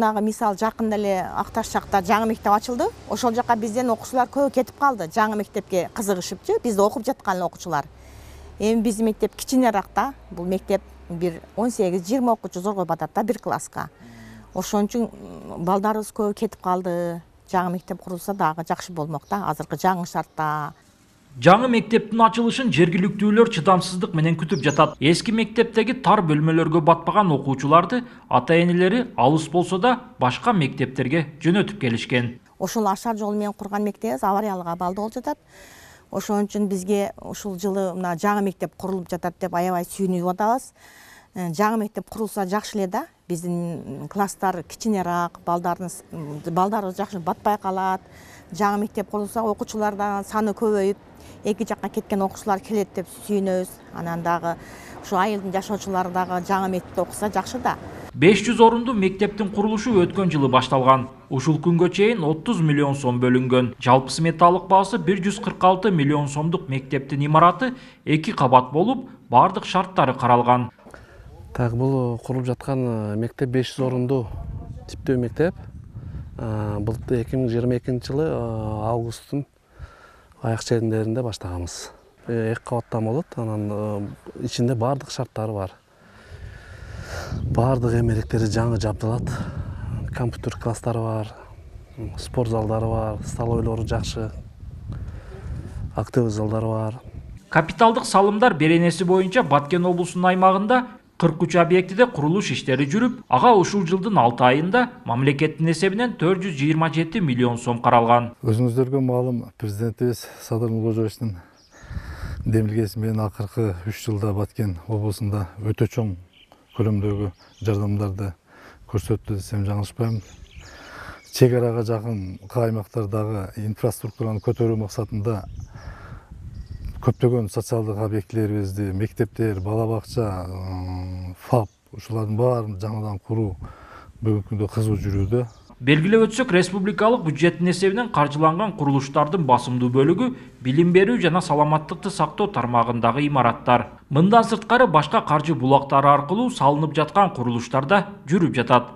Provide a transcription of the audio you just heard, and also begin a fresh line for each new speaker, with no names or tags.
жанагы мисал жакында эле Акташ жакта жаңы мектеп ачылды. Ошол жака бизден окуучулар көп кетип калды. Жаңы мектепке кызыгышыпчы, бизде окуп жаткан окуучулар. Эми биздин мектеп кичинерак да. Бул мектеп бир 18-20 окуучу зоргой батат да бир класска. Ошон үчүн балдарыбыз көп кетип калды. Жаңы мектеп курулса дагы жакшы болмок да, азыркы жаңы шартта.
Жаңы мектептин ачылышын жергиликтүүлөр чыдамсыздык менен күтүп жатат. Эски мектептеги тар бөлмөлөргө батпаган окуучуларды ата-энелери алыс болсо да башка мектептерге жөнөтүп келишкен.
Ошол ашар жол менен курган мектебибиз авариялык абалда болуп жатат. Ошон үчүн бизге ушул жылы мына жаңы мектеп курулуп жатат деп аябай сүйүнүп атабыз. Жаңы мектеп курулса жакшы эле да. Биздин класстар кичинерак, балдарыбыз жакшы батпай калат. Жаңы мектеп курулса окуучулардан саны көбөйүп, эки жакка кеткен окуучулар келет деп сүйүнөбүз. Анан дагы ушу айылдын жашоочулары дагы жаңы мектепте окуса жакшы да.
500 орундуу мектептин курулушу өткөн жылы башталган. Ушул күнгө чейин 30 миллион сом бөлүнгөн. Жалпы сметалык баасы 146 миллион сомдук мектептин имараты 2 кабат болуп, бардык шарттары каралган.
Так, бул курулуп жаткан мектеп 500 орундуу типтөө мектеп. Бул 2022 жылы августтун аяк чендеринде баштаганбыз. 2 кабаттан болот, анан ичинде бардык шарттары бар. Бардык эмелектери жаңы жабдылат. Компьютер класстары бар, спорт залдары бар, столовойлору жакшы, актовый залдары бар.
Капиталдык салымдар беренеси боюнча Баткен облусунун аймагында 43 объектиде курулуш иштери жүрүп, ага ушул жылдын 6 айында мамлекеттин эсебинен 427 миллион сом каралган.
Өзүңүздөргө маалым, президентибиз Садыр Нуркожоевичтин демилгеси менен акыркы 3 жылда Баткен облусунда өтө чоң көлөмдөгү жардамдарды көрсөттү десем жаңылышпайм. Чек арага жакын аймактардагы инфраструктураны көтөрүү максатында көптөгөн социалдык объектилерибизди, мектептер, бала бакча, ФАП, ушулардын баарын жаңыдан куруу бүгүнкү күндө кызуу жүрүүдө.
Белгилеп өтсөк, республикалык бюджеттин эсебинен каржыланган курулуштардын басымдуу бөлүгү билим берүү жана саламаттыкты сактоо тармагындагы имараттар. Мындан сырткары башка каржы булактары аркылуу салынып жаткан курулуштар да жүрүп жатат.